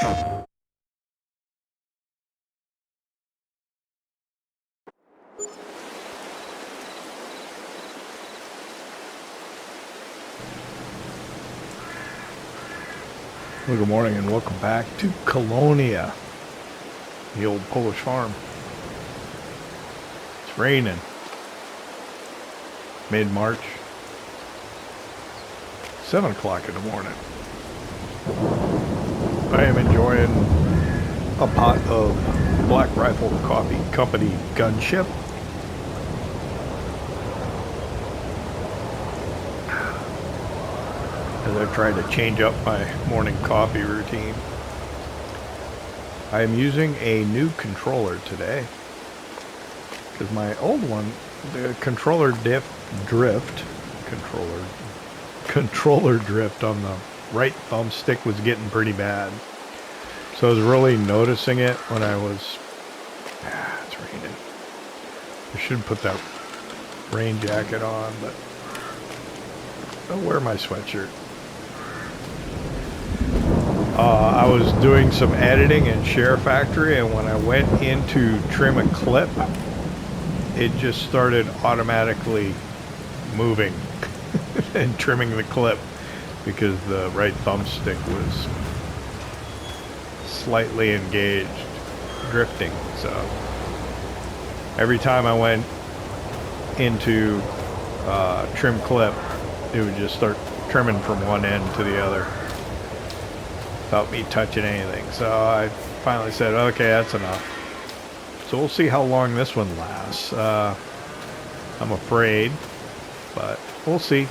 Well, good morning and welcome back to Kolonia, the old Polish farm. It's raining. Mid-March. 7 o'clock in the morning. I am enjoying a pot of Black Rifle Coffee Company Gunship. As I've tried to change up my morning coffee routine. I am using a new controller today because my old one, the controller drift on the right thumbstick was getting pretty bad. So I was really noticing it when I was, it's raining. I should put that rain jacket on, but I'll wear my sweatshirt. I was doing some editing in Share Factory, and when I went in to trim a clip, it just started automatically moving and trimming the clip because the right thumbstick was slightly engaged, drifting. So every time I went into trim clip, it would just start trimming from one end to the other without me touching anything. So I finally said, okay, that's enough. So we'll see how long this one lasts. I'm afraid, but we'll see.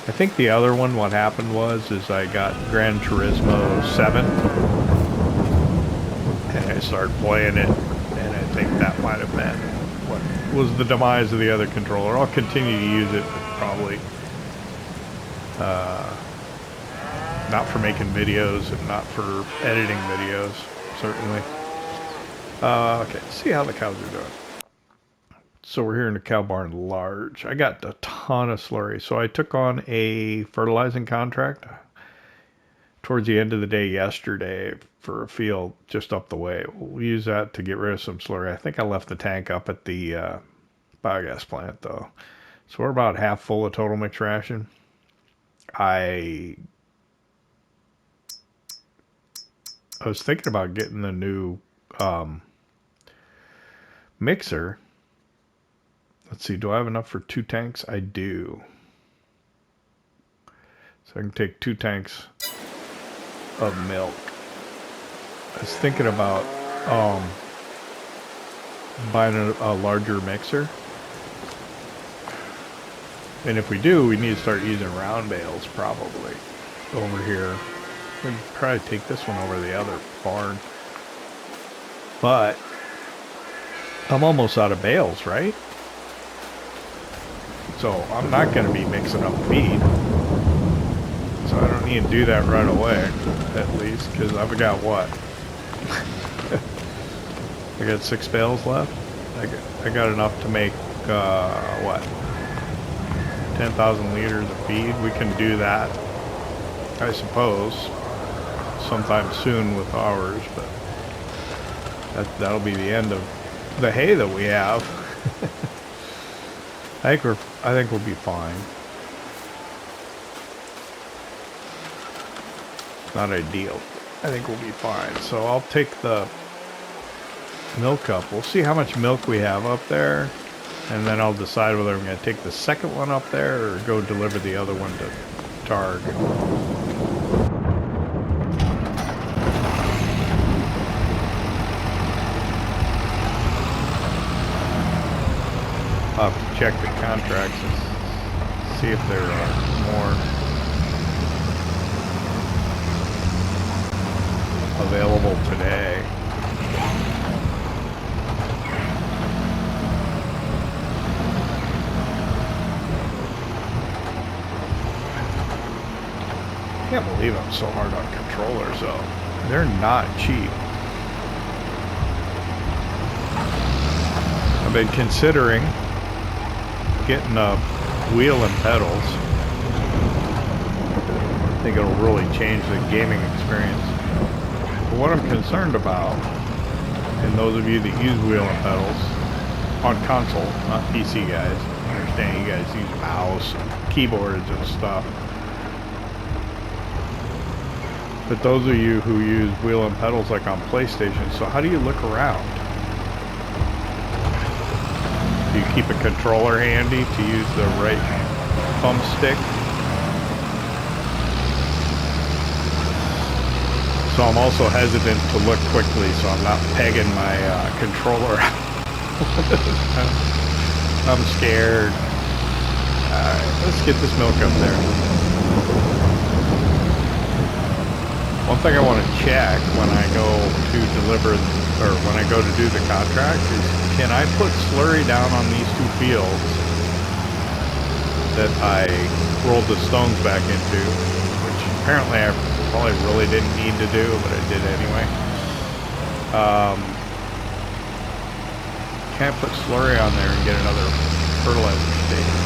I think the other one, what happened was I got Gran Turismo 7 and I started playing it, and I think that might have been what was the demise of the other controller. I'll continue to use it, but probably not for making videos and not for editing videos, certainly. Okay, let's see how the cows are doing. So we're here in the cow barn large. I got a ton of slurry. So I took on a fertilizing contract towards the end of the day yesterday for a field just up the way. We'll use that to get rid of some slurry. I think I left the tank up at the biogas plant though. So we're about half full of total mixed ration. I was thinking about getting the new mixer. Let's see, do I have enough for 2 tanks? I do. So I can take 2 tanks of milk. I was thinking about buying a larger mixer. And if we do, we need to start using round bales probably over here. We can probably take this one over the other barn. But I'm almost out of bales, right? So I'm not going to be mixing up feed. So I don't need to do that right away, at least, because I've got what? I got 6 bales left. I got enough to make, what? 10,000 liters of feed. We can do that, I suppose, sometime soon with ours, but that'll be the end of the hay that we have. I think we'll be fine. Not ideal. I think we'll be fine. So I'll take the milk up. We'll see how much milk we have up there, and then I'll decide whether I'm going to take the second one up there or go deliver the other one to Targ. I'll have to check the contracts and see if there are more available today. I can't believe I'm so hard on controllers though. They're not cheap. I've been considering getting a wheel and pedals. I think it'll really change the gaming experience. But what I'm concerned about, and those of you that use wheel and pedals on console, not PC guys, I understand you guys use mouse and keyboards and stuff. But those of you who use wheel and pedals like on PlayStation, so how do you look around? Do you keep a controller handy to use the right thumbstick? So I'm also hesitant to look quickly, so I'm not pegging my controller. I'm scared. Alright, let's get this milk up there. One thing I want to check when I go to deliver, or when I go to do the contract, is can I put slurry down on these two fields that I rolled the stones back into, which apparently I probably really didn't need to do, but I did anyway. Can I put slurry on there and get another fertilizer station?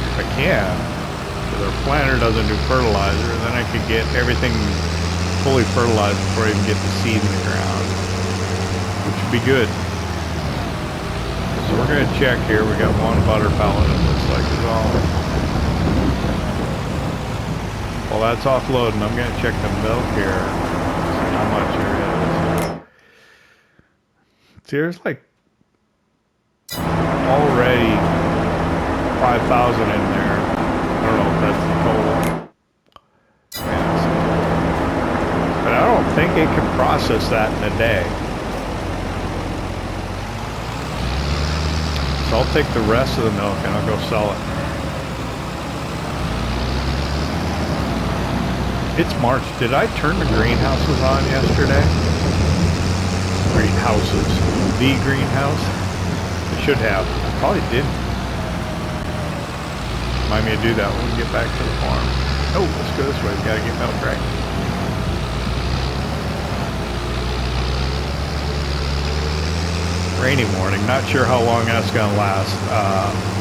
If I can, because our planter doesn't do fertilizer, then I could get everything fully fertilized before I even get the seed in the ground, which would be good. So we're going to check here. We got one butter pallet, it looks like, is all. While that's offloading, I'm going to check the milk here, see how much there is. See, there's like already 5,000 in there. I don't know if that's the total. Yeah, but I don't think it can process that in a day. So I'll take the rest of the milk and I'll go sell it. It's March. Did I turn the greenhouses on yesterday? Greenhouses. The greenhouse? I should have. I probably didn't. Remind me to do that when we get back to the farm. Oh, let's go this way. We gotta get milk right. Rainy morning. Not sure how long that's gonna last.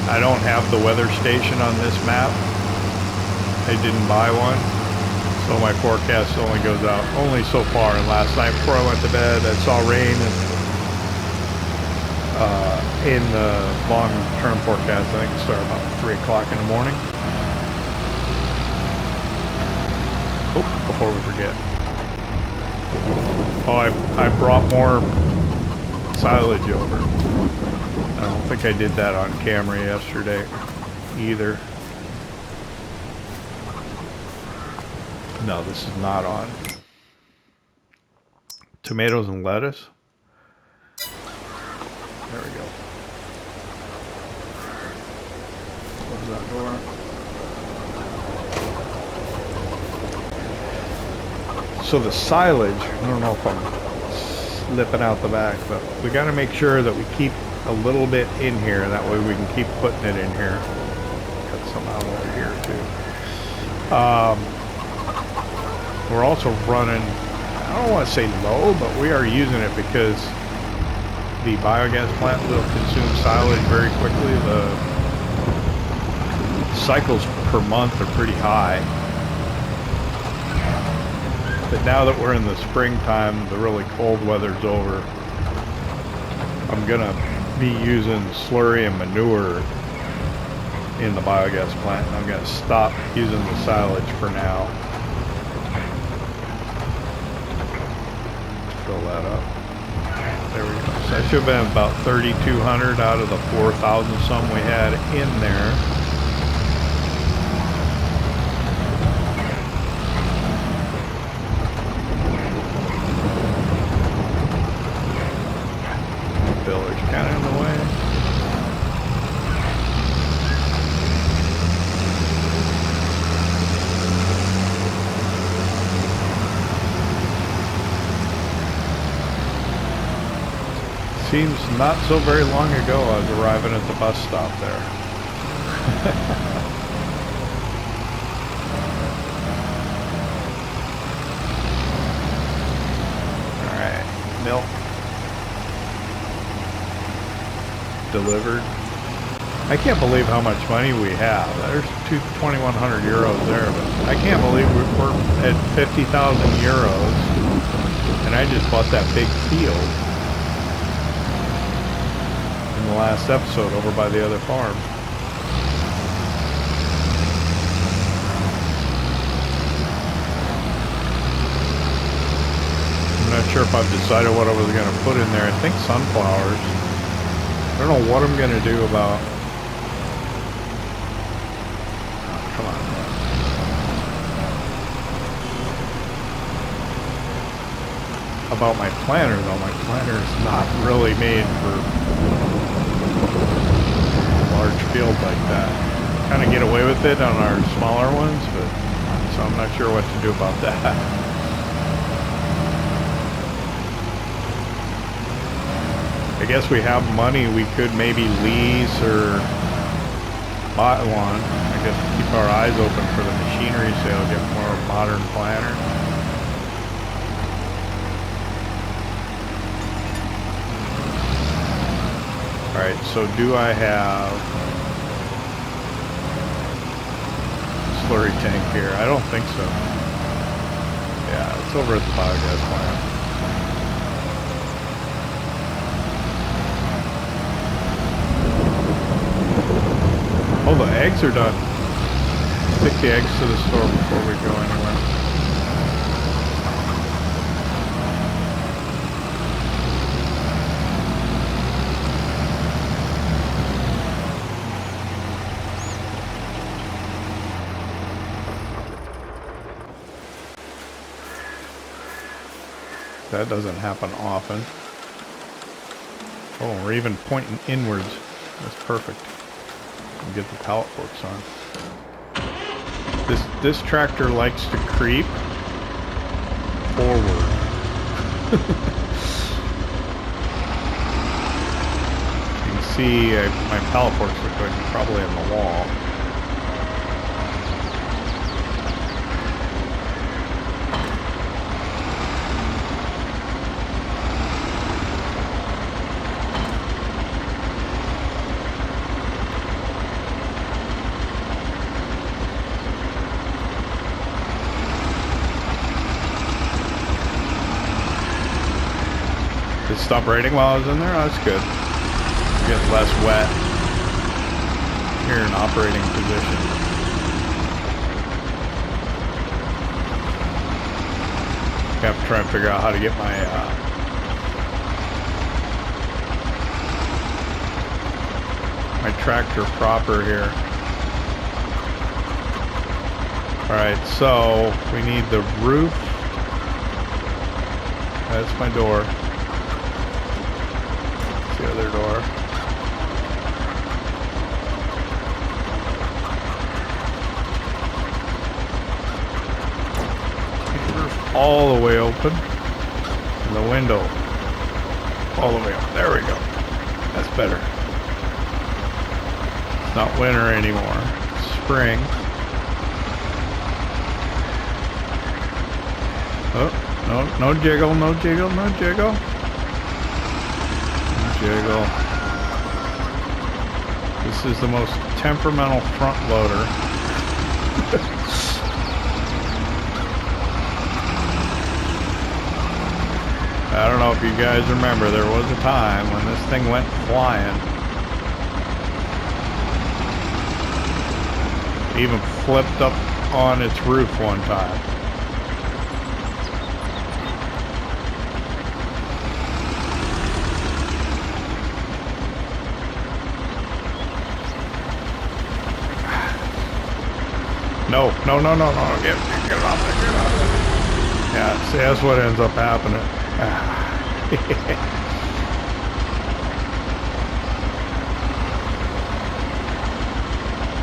I don't have the weather station on this map. I didn't buy one. So my forecast only goes out only so far. And last night before I went to bed, I saw rain and in the long-term forecast, I think it started about 3 o'clock in the morning. Oh, before we forget. Oh, I brought more silage over. I don't think I did that on camera yesterday either. No, this is not on. Tomatoes and lettuce. There we go. Close that door. So the silage, I don't know if I'm slipping out the back, but we got to make sure that we keep a little bit in here. That way we can keep putting it in here. Cut some out over here too. We're also running, I don't want to say low, but we are using it because the biogas plant will consume silage very quickly. The cycles per month are pretty high. But now that we're in the springtime, the really cold weather's over, I'm going to be using slurry and manure in the biogas plant. And I'm going to stop using the silage for now. Fill that up. There we go. So that should have been about 3,200 out of the 4,000 some we had in there. Filler's kind of in the way. Seems not so very long ago I was arriving at the bus stop there. Alright, milk delivered. I can't believe how much money we have. There's 2,100 euros there, but I can't believe we're at 50,000 euros. And I just bought that big field in the last episode over by the other farm. I'm not sure if I've decided what I was going to put in there. I think sunflowers. I don't know what I'm going to do about... Oh, come on. About my planter, though. My planter is not really made for a large field like that. Kind of get away with it on our smaller ones, but so I'm not sure what to do about that. I guess we have money we could maybe lease or buy one. I guess keep our eyes open for the machinery sale, get more modern planter. Alright, so do I have a slurry tank here? I don't think so. Yeah, it's over at the biogas plant. Oh, the eggs are done. Take the eggs to the store before we go anywhere. That doesn't happen often. Oh, we're even pointing inwards. That's perfect. We'll get the pallet forks on. This tractor likes to creep forward. You can see my pallet forks look like they're probably on the wall. Stop raining while I was in there? Oh, that's good. Get less wet here in operating position. I have to try and figure out how to get my tractor proper here. Alright, so we need the roof. That's my door. The other door. Roof all the way open. And the window all the way up. There we go. That's better. It's not winter anymore. It's spring. Oh, no jiggle, no jiggle, no jiggle. Jiggle. This is the most temperamental front loader. I don't know if you guys remember, there was a time when this thing went flying. It even flipped up on its roof one time. No, get it off there, get it off there. Yeah, see, that's what ends up happening.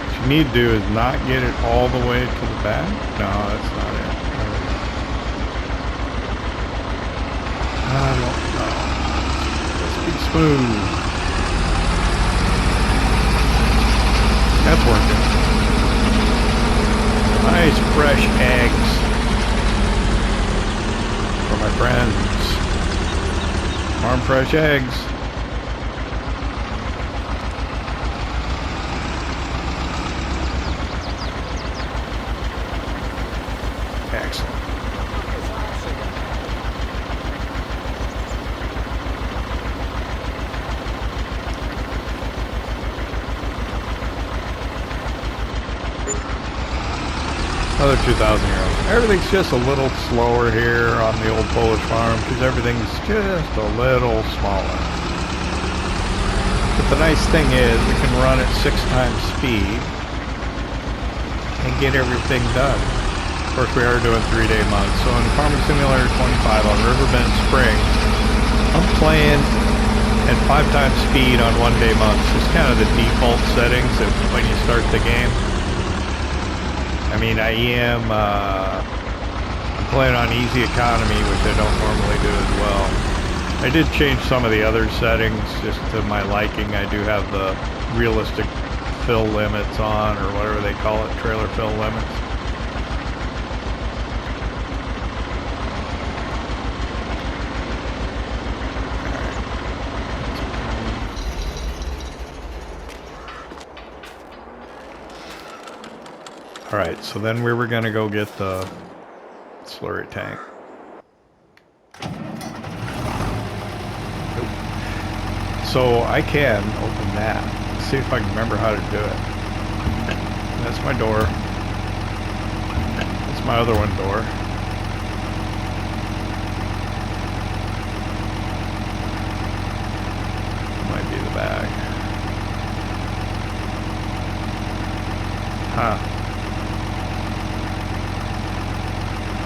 What you need to do is not get it all the way to the back. No, that's not it. I don't know. Let's be smooth. That's working. Nice fresh eggs for my friends. Farm fresh eggs. Excellent. another 2,000 euros. Everything's just a little slower here on the old Polish farm because everything's just a little smaller. But the nice thing is we can run at 6 times speed and get everything done. Of course, we are doing 3-day months. So in Farming Simulator 25 on Riverbend Springs, I'm playing at 5 times speed on 1-day months. It's kind of the default settings when you start the game. I mean, I'm playing on easy economy, which I don't normally do as well. I did change some of the other settings just to my liking. I do have the realistic fill limits on, or whatever they call it, trailer fill limits. Alright, so then we were going to go get the slurry tank. So I can open that. Let's see if I can remember how to do it. That's my door. That's my other one door. Might be the bag. Huh.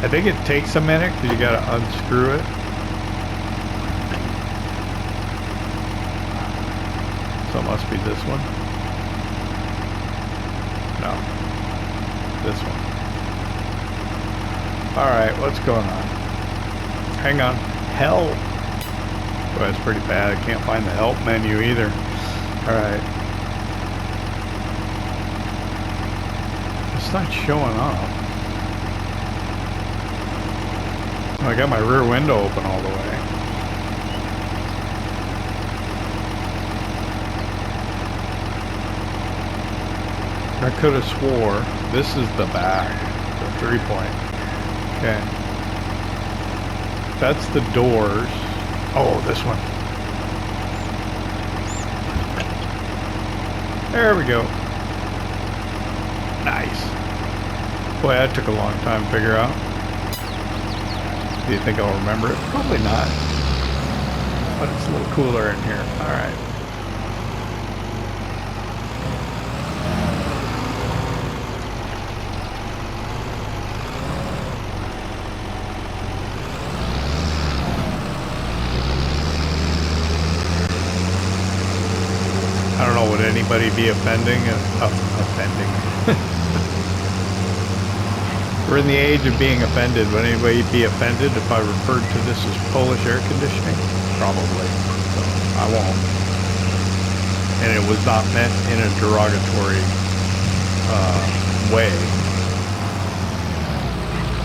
I think it takes a minute because you got to unscrew it. So it must be this one. No. This one. Alright, what's going on? Hang on. Help! Boy, that's pretty bad. I can't find the help menu either. Alright. It's not showing up. I got my rear window open all the way. I could have swore this is the back, the 3-point. Okay. That's the doors. Oh, this one. There we go. Nice. Boy, that took a long time to figure out. Do you think I'll remember it? Probably not. But it's a little cooler in here. Alright. I don't know, would anybody be offending? Offending. We're in the age of being offended. Would anybody be offended if I referred to this as Polish air conditioning? Probably. So I won't. And it was not meant in a derogatory way,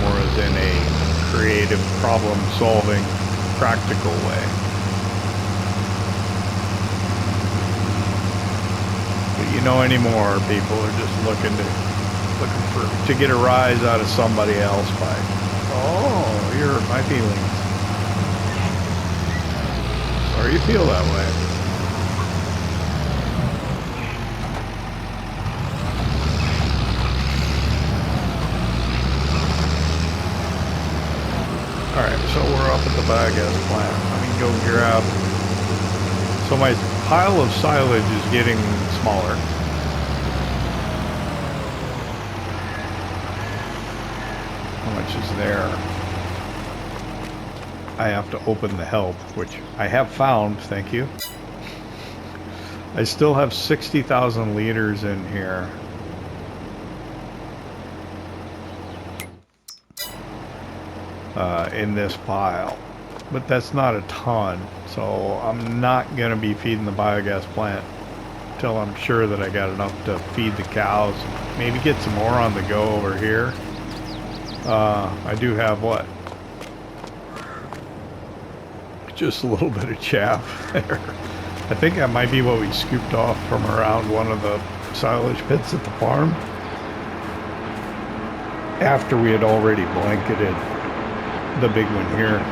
or as in a creative, problem-solving, practical way. But you know, anymore, people are just looking to get a rise out of somebody else by, oh, you hurt my feelings. Sorry you feel that way. Alright, so we're up at the biogas plant. Let me go grab. So my pile of silage is getting smaller. Is there. I have to open the help, which I have found, thank you. I still have 60,000 liters in here. In this pile. But that's not a ton, so I'm not going to be feeding the biogas plant until I'm sure that I got enough to feed the cows. Maybe get some more on the go over here. I do have what? Just a little bit of chaff there. I think that might be what we scooped off from around one of the silage pits at the farm. After we had already blanketed the big one here.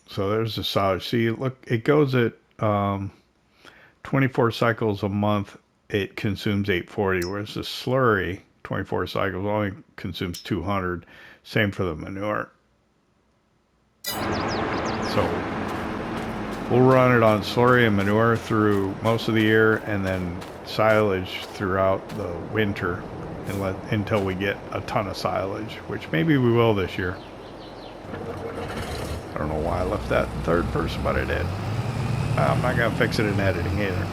So there's the silage. See, look, it goes at 24 cycles a month. It consumes 840, whereas the slurry 24 cycles, only consumes 200. Same for the manure. So we'll run it on slurry and manure through most of the year, and then silage throughout the winter, and until we get a ton of silage, which maybe we will this year. I don't know why I left that in third person, but I did. I'm not gonna fix it in editing either.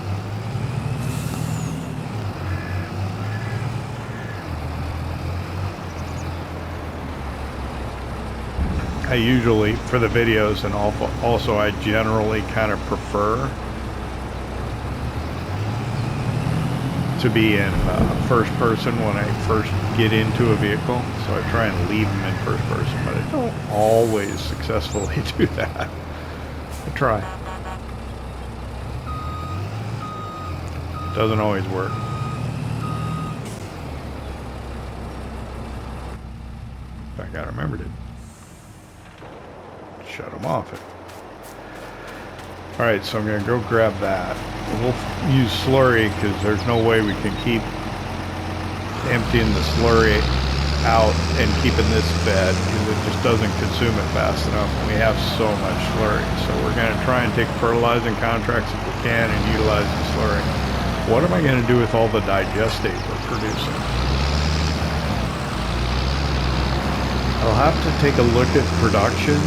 I usually, for the videos, and also I generally kind of prefer to be in first person when I first get into a vehicle, so I try and leave them in first person, but I don't always successfully do that. I try. Doesn't always work. In fact, I remembered it. Shut them off. Alright, so I'm going to go grab that. We'll use slurry because there's no way we can keep emptying the slurry out and keeping this fed, because it just doesn't consume it fast enough. We have so much slurry. So we're going to try and take fertilizing contracts if we can and utilize the slurry. What am I going to do with all the digestate we're producing? I'll have to take a look at productions.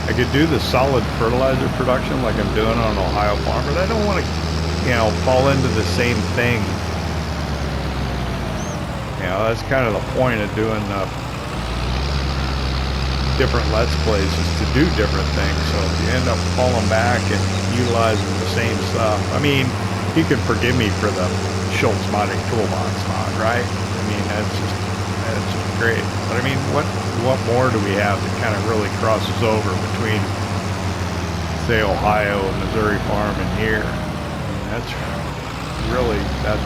I could do the solid fertilizer production like I'm doing on Ohio Farm, but I don't want to, you know, fall into the same thing. You know, that's kind of the point of doing different Let's Plays, is to do different things. So if you end up falling back and utilizing the same stuff, I mean, you can forgive me for the SleutjesModding toolbox mod, right? I mean, that's just great. But I mean, what more do we have that kind of really crosses over between, say, Ohio and Missouri Farm and here? I mean, that's really, that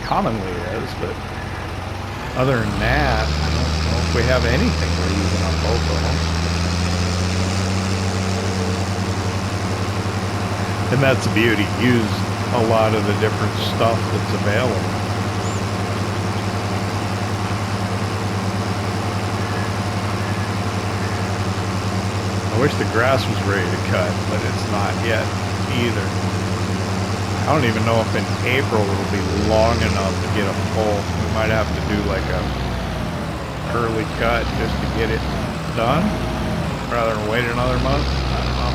commonly is, but other than that, I don't know if we have anything we're using on both of them. And that's the beauty. Use a lot of the different stuff that's available. I wish the grass was ready to cut, but it's not yet either. I don't even know if in April it'll be long enough to get a full. We might have to do like a curly cut just to get it done, rather than wait another month. I don't know.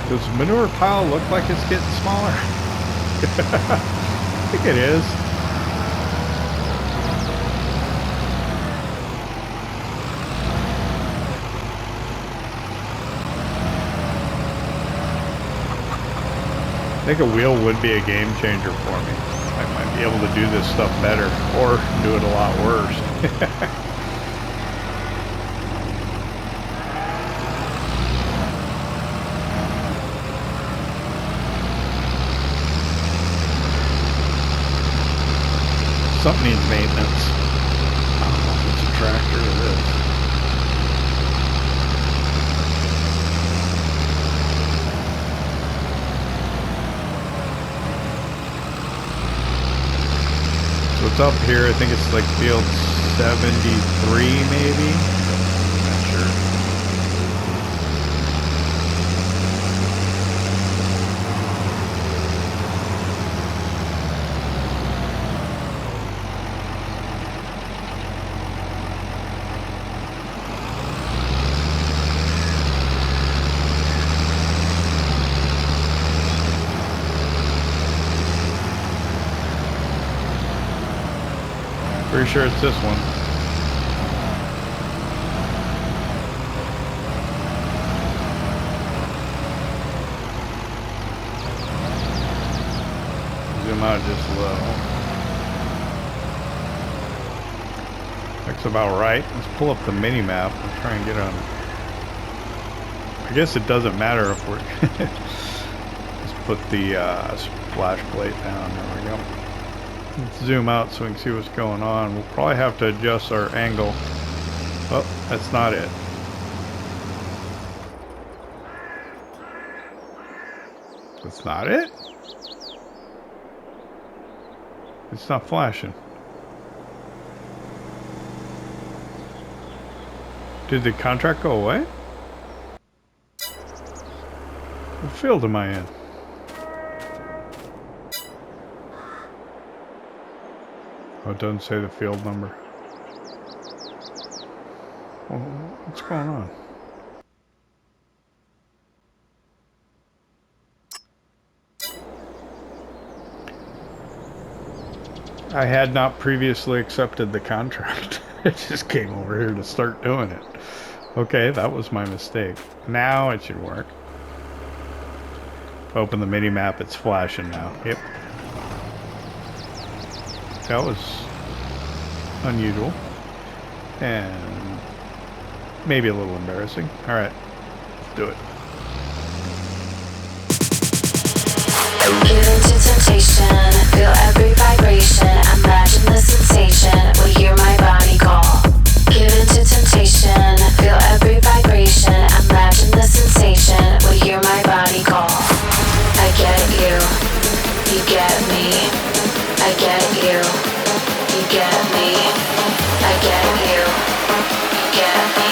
Does the manure pile look like it's getting smaller? I think it is. I think a wheel would be a game changer for me. I might be able to do this stuff better, or do it a lot worse. Something needs maintenance. I don't know if it's a tractor or this. So it's up here. I think it's like field 73 maybe. I'm not sure. Pretty sure it's this one. Zoom out just a little. Looks about right. Let's pull up the mini map and try and get on. I guess it doesn't matter if we're. Let's put the splash plate down. There we go. Let's zoom out so we can see what's going on. We'll probably have to adjust our angle. Oh, that's not it. That's not it? It's not flashing. Did the contract go away? What field am I in? Oh, it doesn't say the field number. Well, what's going on? I had not previously accepted the contract. I just came over here to start doing it. Okay, that was my mistake. Now it should work. Open the mini map, it's flashing now. Yep. That was unusual. And maybe a little embarrassing. Alright, let's do it. Give into temptation, feel every vibration, imagine the sensation, will hear my body call. Give into temptation, feel every vibration, imagine the sensation, will hear my body call. I get you, you get me, I get you, you get me, I get you, you get me,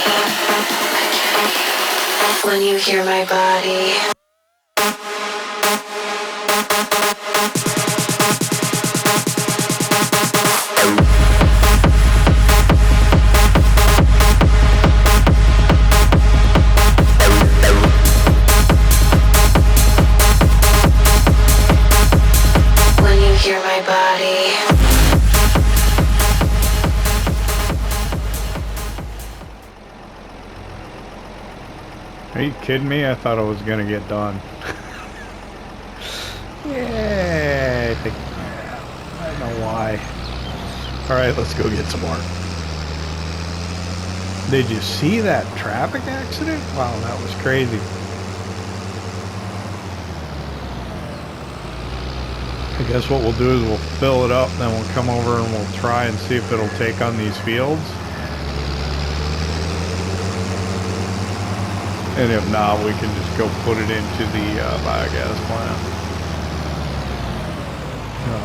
I get you, when you hear my body. When you hear my body. Are you kidding me? I thought I was gonna get done. Yeah, I think, I don't know why. Alright, let's go get some more. Did you see that traffic accident? Wow, that was crazy. I guess what we'll do is we'll fill it up, then we'll come over and we'll try and see if it'll take on these fields. And if not, we can just go put it into the biogas plant.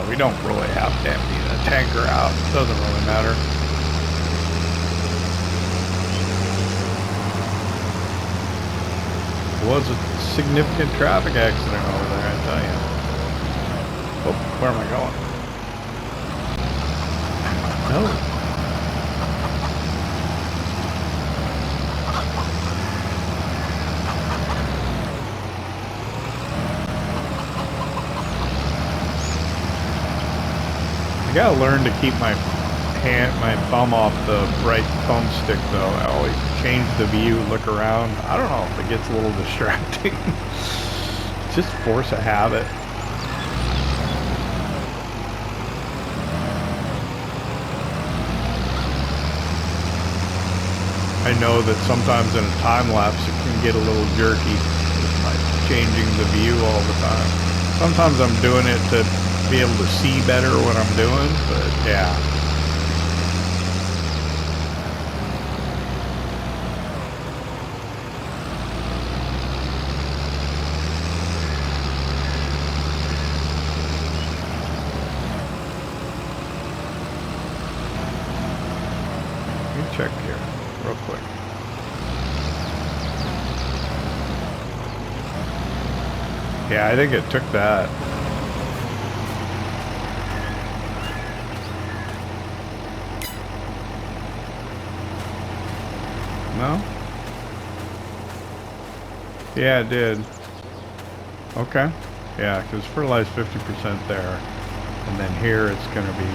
We don't really have to empty the tanker out. Doesn't really matter. It was a significant traffic accident over there, I tell you. Oh, where am I going? No. I gotta learn to keep my thumb off the right thumbstick though. I always change the view, look around. I don't know if it gets a little distracting. Just force a habit. I know that sometimes in a time lapse it can get a little jerky with my changing the view all the time. Sometimes I'm doing it to be able to see better what I'm doing, but yeah. Let me check here real quick. Yeah, I think it took that. No? Yeah, it did. Okay. Yeah, because fertilize 50% there. And then here it's going to be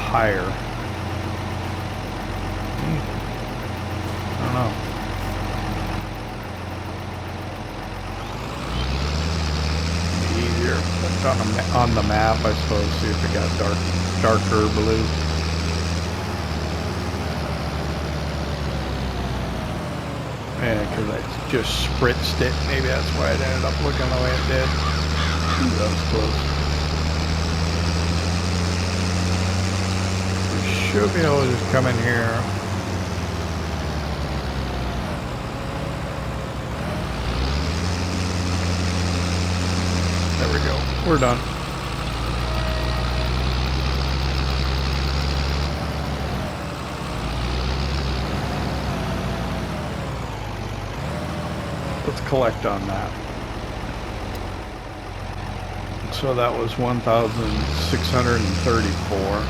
higher. I don't know. Easier. It's on the map, I suppose. See if it got darker blue. Yeah, because I just spritzed it. Maybe that's why it ended up looking the way it did. Ooh, that was close. should be able to just come in here. There we go. We're done. Let's collect on that. So that was 1,634.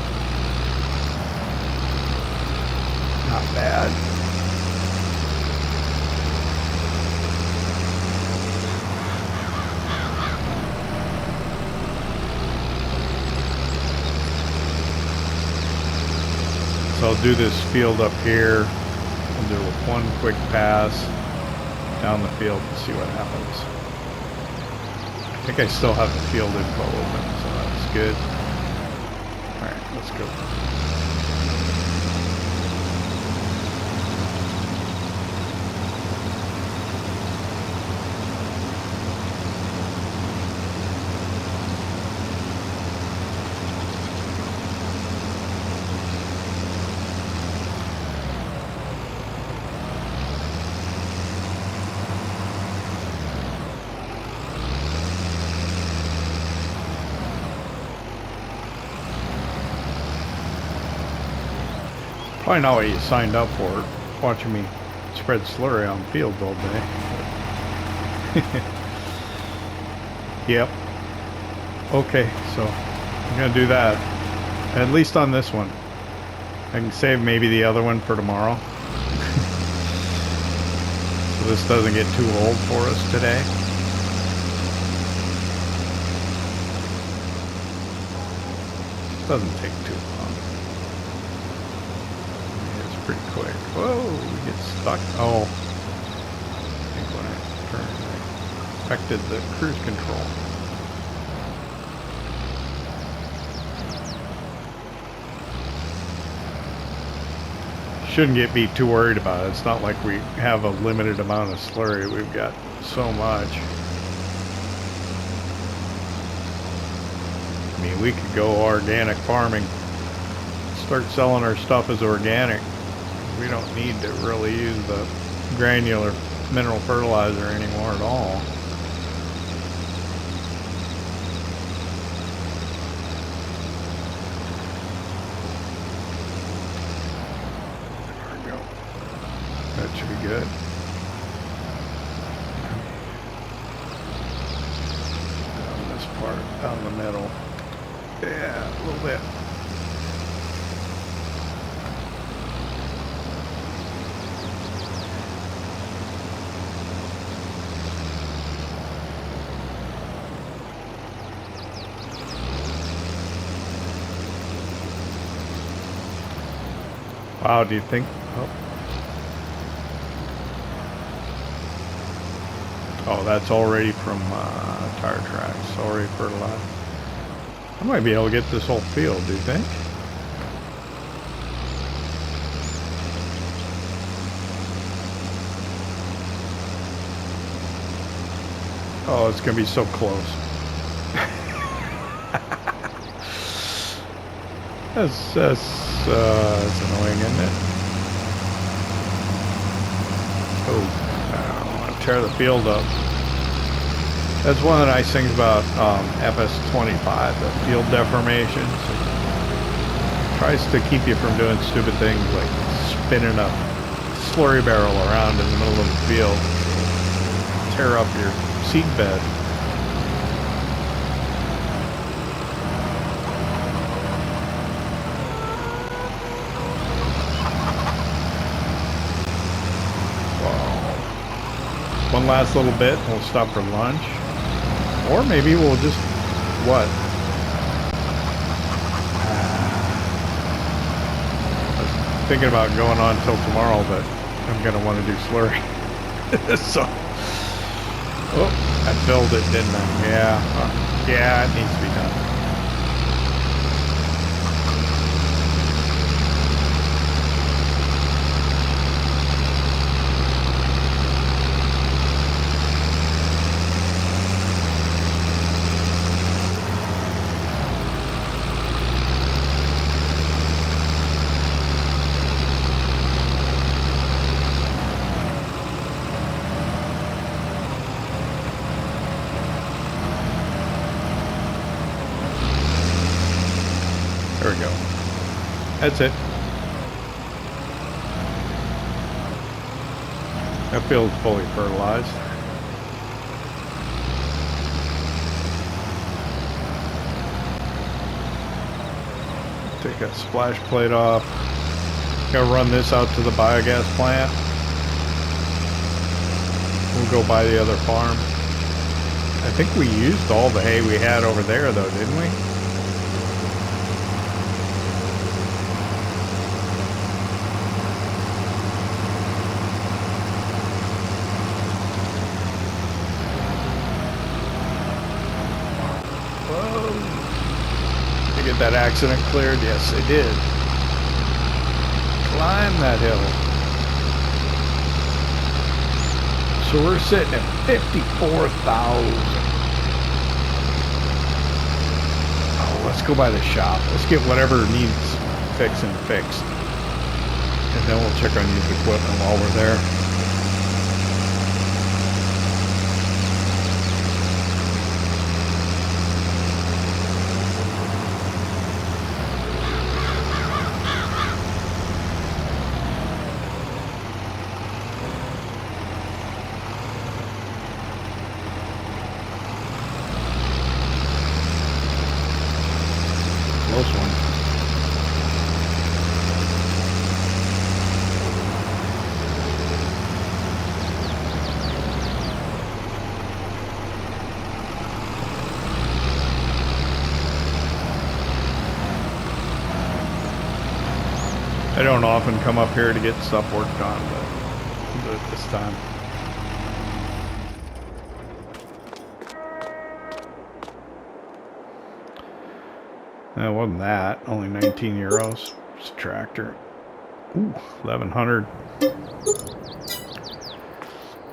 Not bad. So I'll do this field up here. I'll do one quick pass down the field and see what happens. I think I still have the field info open, so that's good. Alright, let's go. Probably not what you signed up for, watching me spread slurry on fields all day. Yep. Okay, so I'm gonna do that. At least on this one. I can save maybe the other one for tomorrow. So this doesn't get too old for us today. Doesn't take too long. Pretty quick. Whoa, we get stuck. Oh. I think when I turned, I affected the cruise control. Shouldn't be too worried about it. It's not like we have a limited amount of slurry. We've got so much. I mean, we could go organic farming. Start selling our stuff as organic. We don't need to really use the granular mineral fertilizer anymore at all. There we go. That should be good. Down this part, down the middle. Yeah, a little bit. Wow, do you think? Oh, that's already from tire tracks, already fertilized. I might be able to get this whole field, do you think? Oh, it's going to be so close. That's annoying, isn't it? Oh, I don't want to tear the field up. That's one of the nice things about FS25, the field deformations. It tries to keep you from doing stupid things like spinning a slurry barrel around in the middle of the field. Tear up your seed bed. One last little bit, we'll stop for lunch. Or maybe we'll just, what? I was thinking about going on till tomorrow, but I'm going to want to do slurry. So, oh, I filled it, didn't I? Yeah, yeah, it needs to be done. that's it. That field's fully fertilized. Take that splash plate off. Gotta run this out to the biogas plant. We'll go by the other farm. I think we used all the hay we had over there though, didn't we? Whoa. Did they get that accident cleared? Yes, they did. Climb that hill. So we're sitting at 54,000. Oh, let's go by the shop. Let's get whatever needs fixing fixed. And then we'll check on used equipment while we're there. Close one. I don't often come up here to get stuff worked on, but I'll do it this time. It wasn't that. Only 19 euros. It's a tractor. Ooh, 1100.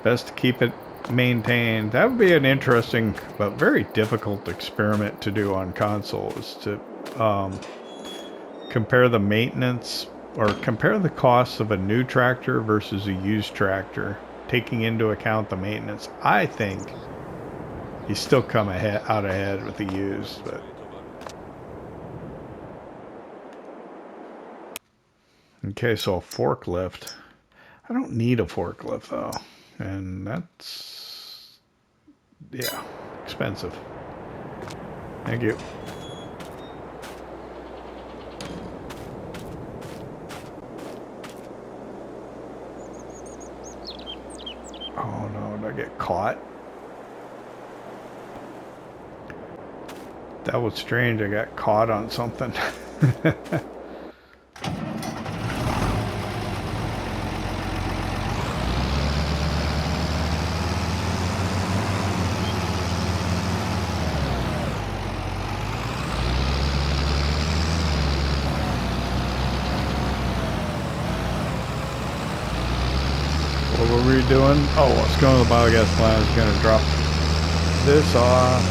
Best to keep it maintained. That would be an interesting but very difficult experiment to do on console, is to compare the maintenance or compare the costs of a new tractor versus a used tractor, taking into account the maintenance. I think you still come out ahead with the used, but okay, so a forklift. I don't need a forklift though, and that's, yeah, expensive. Thank you. Oh no, did I get caught? That was strange, I got caught on something. What were we doing? Oh, let's go to the biogas plant. It's going to drop this off.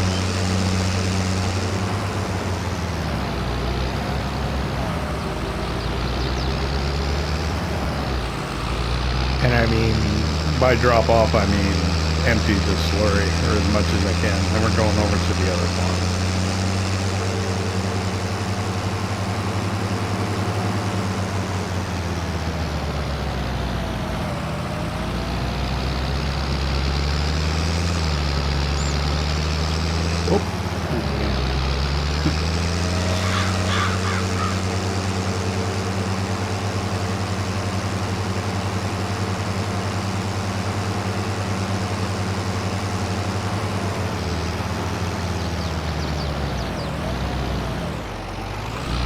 And I mean, by drop off, I mean empty the slurry, or as much as I can. Then we're going over to the other farm.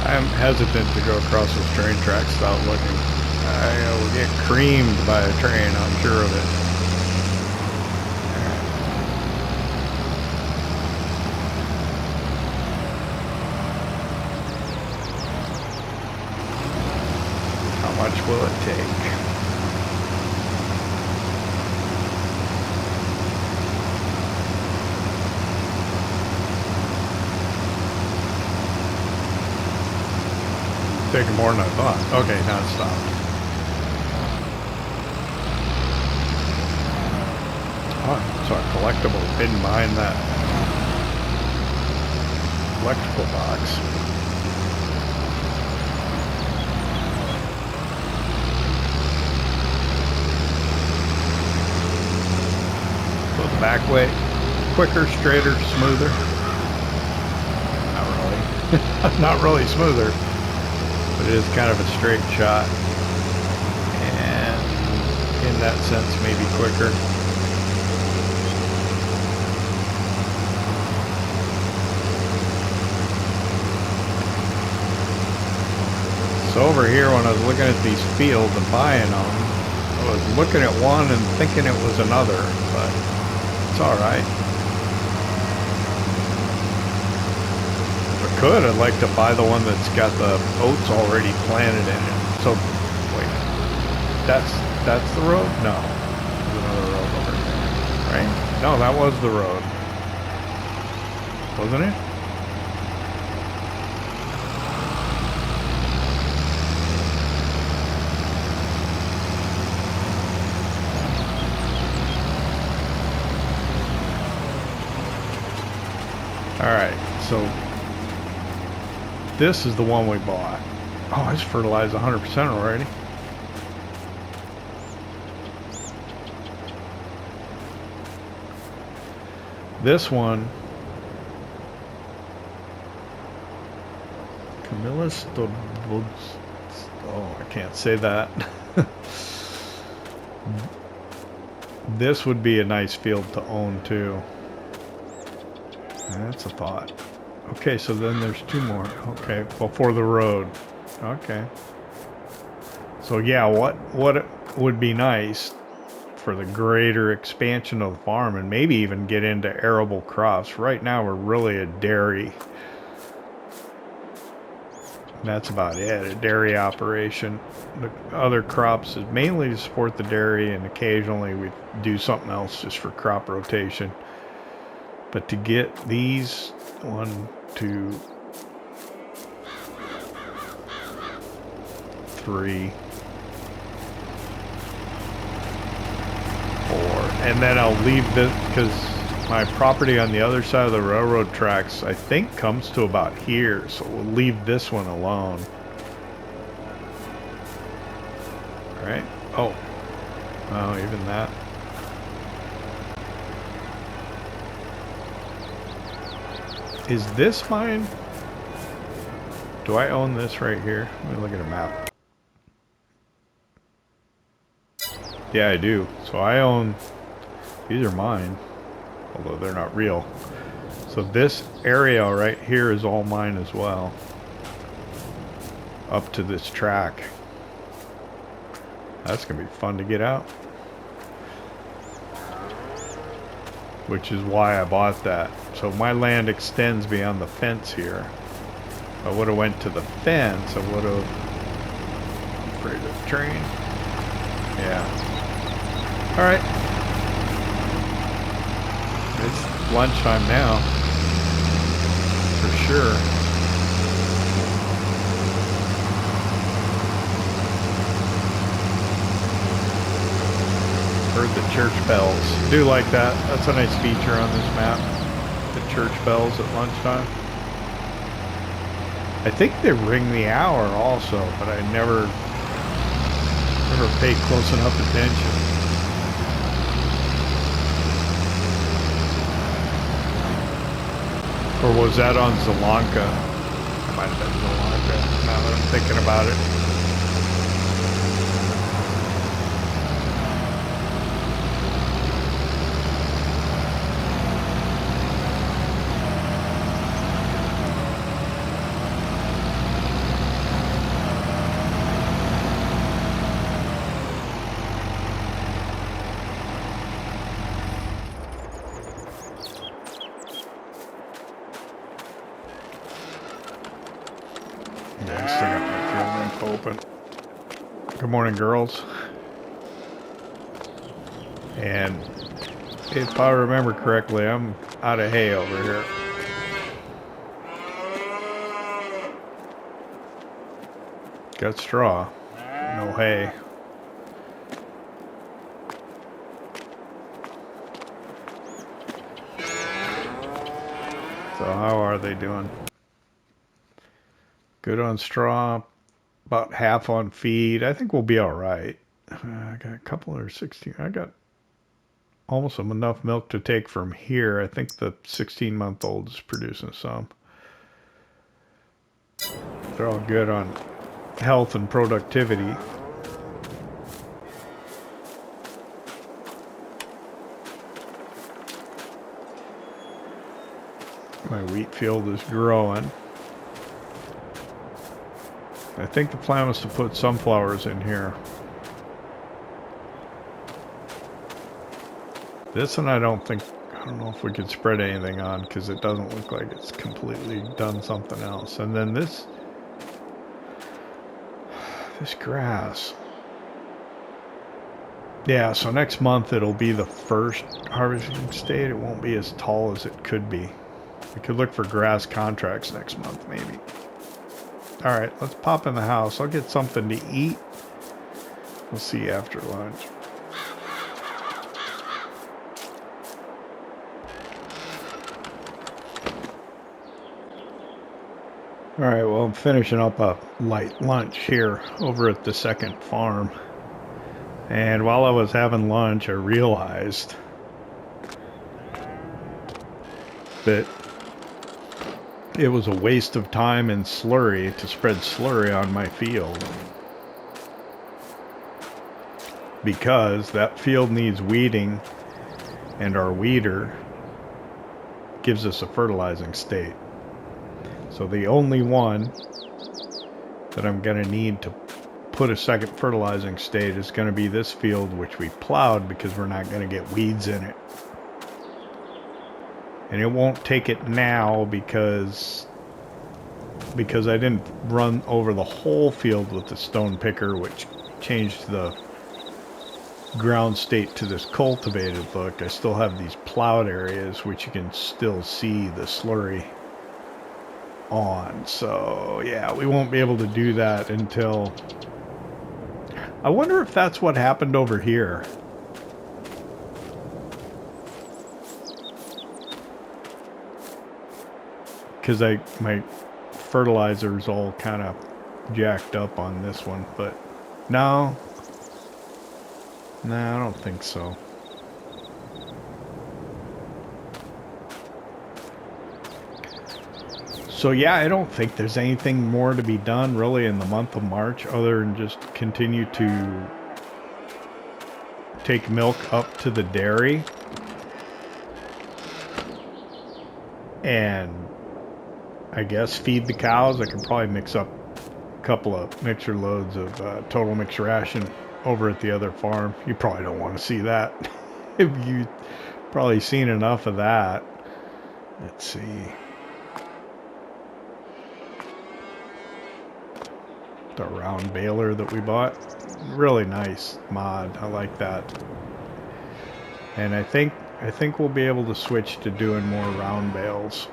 I'm hesitant to go across those train tracks without looking. I will get creamed by a train, I'm sure of it. How much will it take? Taking more than I thought. Okay, now it stopped. Oh, so a collectible hidden behind that electrical box. back way. Quicker, straighter, smoother. Not really. Not really smoother. But it is kind of a straight shot. And in that sense, maybe quicker. So over here, when I was looking at these fields and buying them, I was looking at one and thinking it was another, but it's alright. If I could, I'd like to buy the one that's got the oats already planted in it. So, wait, that's the road? No, there's another road over there, right? No, that was the road, wasn't it? Alright, so this is the one we bought. Oh, it's fertilized 100% already. This one, oh, I can't say that. This would be a nice field to own too. That's a thought. Okay, so then there's two more. Okay, before the road. Okay. So yeah, what would be nice for the greater expansion of the farm and maybe even get into arable crops. Right now we're really a dairy. That's about it, a dairy operation. The other crops is mainly to support the dairy, and occasionally we do something else just for crop rotation. But to get these 1, 2, 3, 4, and then I'll leave this because my property on the other side of the railroad tracks I think comes to about here, so we'll leave this one alone. All right. Oh, even that. Is this mine? Do I own this right here? Let me look at a map. Yeah, I do. So I own, these are mine, although they're not real. So this area right here is all mine as well. Up to this track. That's gonna be fun to get out. Which is why I bought that. So my land extends beyond the fence here. If I would have went to the fence, I would have... Afraid of the train. Yeah. Alright. It's lunchtime now. For sure. Heard the church bells. Do like that. That's a nice feature on this map. The church bells at lunchtime. I think they ring the hour also, but I never paid close enough attention. Or was that on Zelanka? It might have been Zelanka, now that I'm thinking about it. Good morning, girls. And if I remember correctly, I'm out of hay over here. Got straw, no hay. So how are they doing? Good on straw. About half on feed. I think we'll be all right. I got a couple or 16. I got almost enough milk to take from here. I think the 16-month-old is producing some. They're all good on health and productivity. My wheat field is growing. I think the plan was to put sunflowers in here. This one I don't know if we could spread anything on because it doesn't look like it's completely done something else. And then this grass. Yeah, so next month it'll be the first harvesting state. It won't be as tall as it could be. We could look for grass contracts next month, maybe. Alright, let's pop in the house. I'll get something to eat. We'll see you after lunch. Alright, well, I'm finishing up a light lunch here over at the second farm. And while I was having lunch, I realized that it was a waste of time and slurry to spread slurry on my field. Because that field needs weeding, and our weeder gives us a fertilizing state. So the only one that I'm going to need to put a second fertilizing state is going to be this field, which we plowed because we're not going to get weeds in it. And it won't take it now because I didn't run over the whole field with the stone picker, which changed the ground state to this cultivated look. I still have these plowed areas which you can still see the slurry on. So yeah, we won't be able to do that until... I wonder if that's what happened over here. Because my fertilizer's all kind of jacked up on this one, but no, I don't think so. So yeah, I don't think there's anything more to be done really in the month of March other than just continue to take milk up to the dairy and I guess feed the cows. I could probably mix up a couple of mixer loads of total mix ration over at the other farm. You probably don't want to see that. You've probably seen enough of that. Let's see. The round baler that we bought. Really nice mod. I like that. And I think we'll be able to switch to doing more round bales.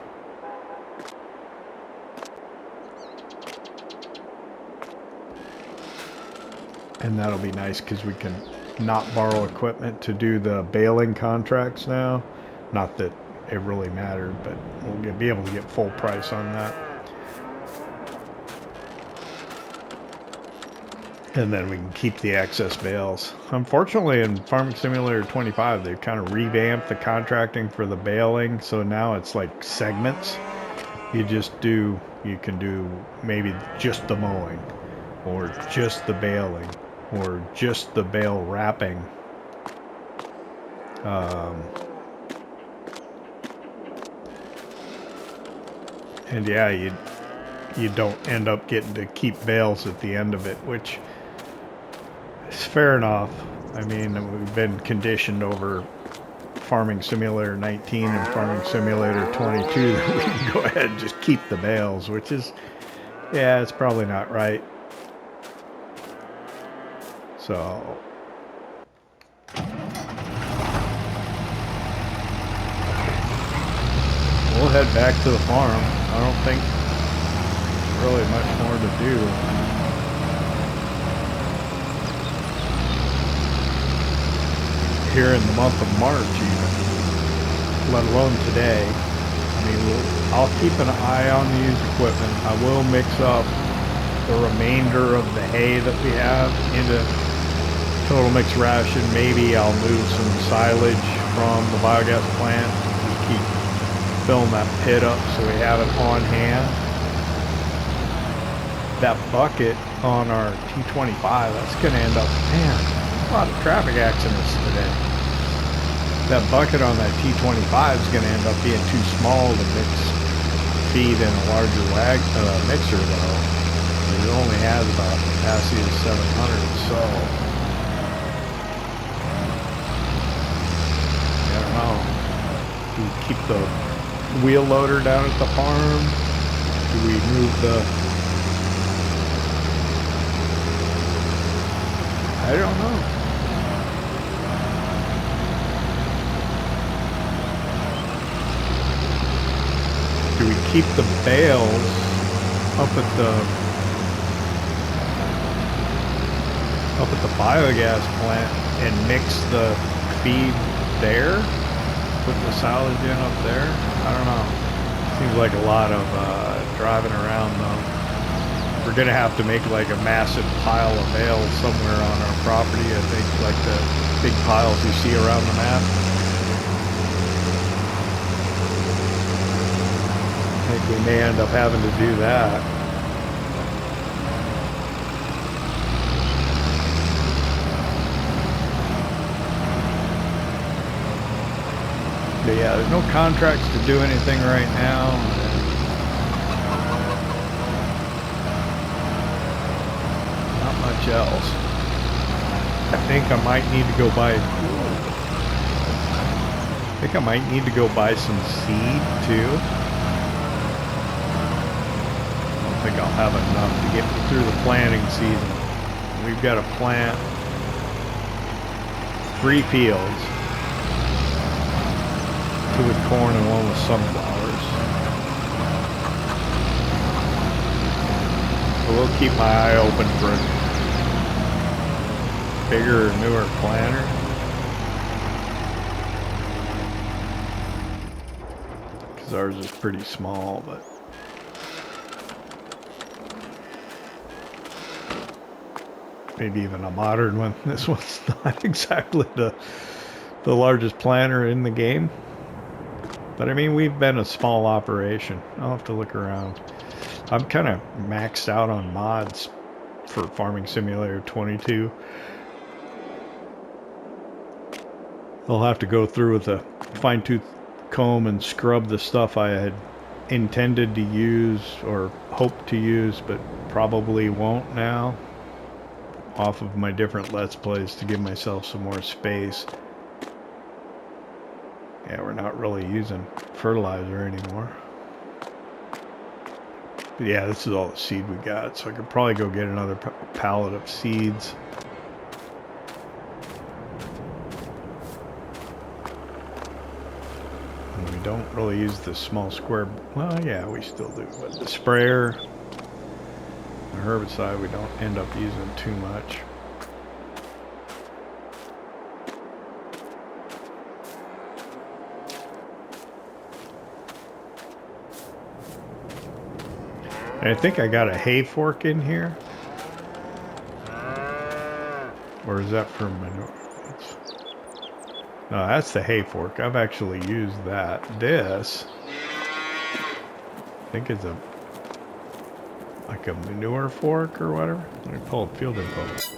And that'll be nice because we can not borrow equipment to do the baling contracts now. Not that it really mattered, but we'll be able to get full price on that. And then we can keep the excess bales. Unfortunately, in Farming Simulator 25, they've kind of revamped the contracting for the baling. So now it's like segments. You can do maybe just the mowing, or just the baling, or just the bale wrapping. And yeah, you don't end up getting to keep bales at the end of it, which is fair enough. I mean, we've been conditioned over Farming Simulator 19 and Farming Simulator 22 that we can go ahead and just keep the bales, which is, yeah, it's probably not right. So we'll head back to the farm. I don't think there's really much more to do. Here in the month of March even, let alone today. I mean, I'll keep an eye on these equipment. I will mix up the remainder of the hay that we have into total mix ration. Maybe I'll move some silage from the biogas plant. Just keep filling that pit up so we have it on hand. That bucket on our T25, that's going to end up, man, a lot of traffic accidents today. That bucket on that T25 is going to end up being too small to mix feed in a larger mixer though. It only has about capacity of 700, so I don't know. Do we keep the wheel loader down at the farm? Do we move the... I don't know. Do we keep the bales up at the biogas plant and mix the feed there? Put the silage in up there? I don't know. Seems like a lot of driving around though. We're gonna have to make like a massive pile of bales somewhere on our property. I think like the big piles you see around the map. I think we may end up having to do that. But yeah, there's no contracts to do anything right now. Not much else. I think I might need to go buy some seed too. I don't think I'll have enough to get me through the planting season. We've got to plant 3 fields. 2 with corn and 1 with sunflowers. So we'll keep my eye open for a bigger, newer planter. Because ours is pretty small, but maybe even a modern one. This one's not exactly the largest planter in the game. But I mean, we've been a small operation. I'll have to look around. I'm kind of maxed out on mods for Farming Simulator 22. I'll have to go through with a fine-tooth comb and scrub the stuff I had intended to use or hoped to use, but probably won't now, off of my different Let's Plays to give myself some more space. Yeah, we're not really using fertilizer anymore. But yeah, this is all the seed we got, so I could probably go get another pallet of seeds. And we don't really use the small square, well yeah, we still do, but the sprayer, the herbicide, we don't end up using too much. And I think I got a Hayfork in here. Or is that for manure? No, that's the Hayfork. I've actually used that. This, I think it's like a manure fork or whatever. Let me pull up field info. This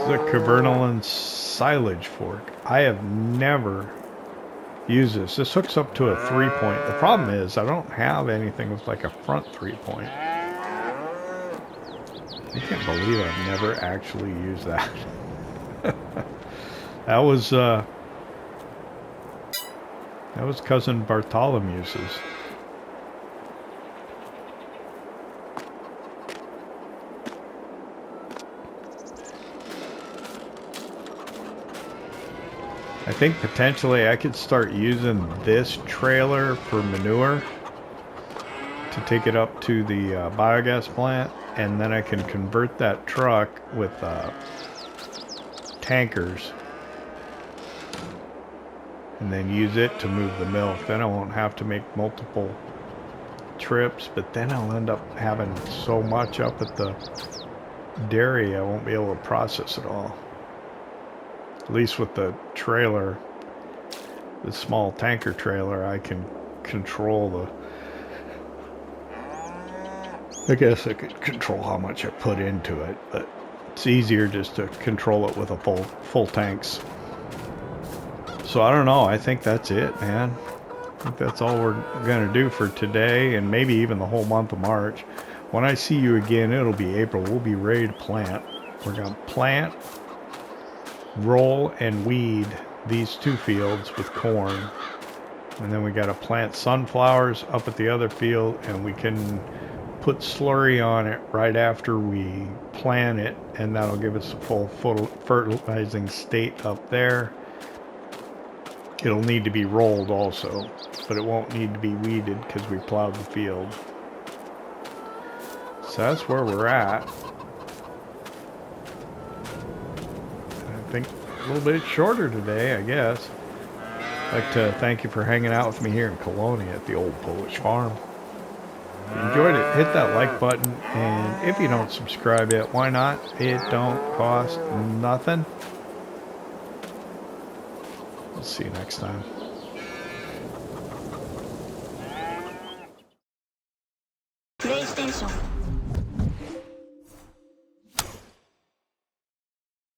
is a Kverneland silage fork. I have never use this. This hooks up to a 3-point. The problem is I don't have anything with like a front 3-point. I can't believe I've never actually used that. That was cousin Bartholomew's. I think potentially I could start using this trailer for manure to take it up to the biogas plant, and then I can convert that truck with tankers and then use it to move the milk. Then I won't have to make multiple trips, but then I'll end up having so much up at the dairy, I won't be able to process it all. At least with the trailer, the small tanker trailer, I can control the... I guess I could control how much I put into it, but it's easier just to control it with a full tanks. So I don't know, I think that's it, man. I think that's all we're gonna do for today, and maybe even the whole month of March. When I see you again, it'll be April. We'll be ready to plant. We're gonna plant, roll, and weed these 2 fields with corn. And then we gotta plant sunflowers up at the other field, and we can put slurry on it right after we plant it, and that'll give us a full fertilizing state up there. It'll need to be rolled also, but it won't need to be weeded because we plowed the field. So that's where we're at. I think a little bit shorter today, I guess. I'd like to thank you for hanging out with me here in Kolonia at the old Polish farm. If you enjoyed it, hit that like button, and if you don't subscribe yet, why not? It don't cost nothing. We'll see you next time.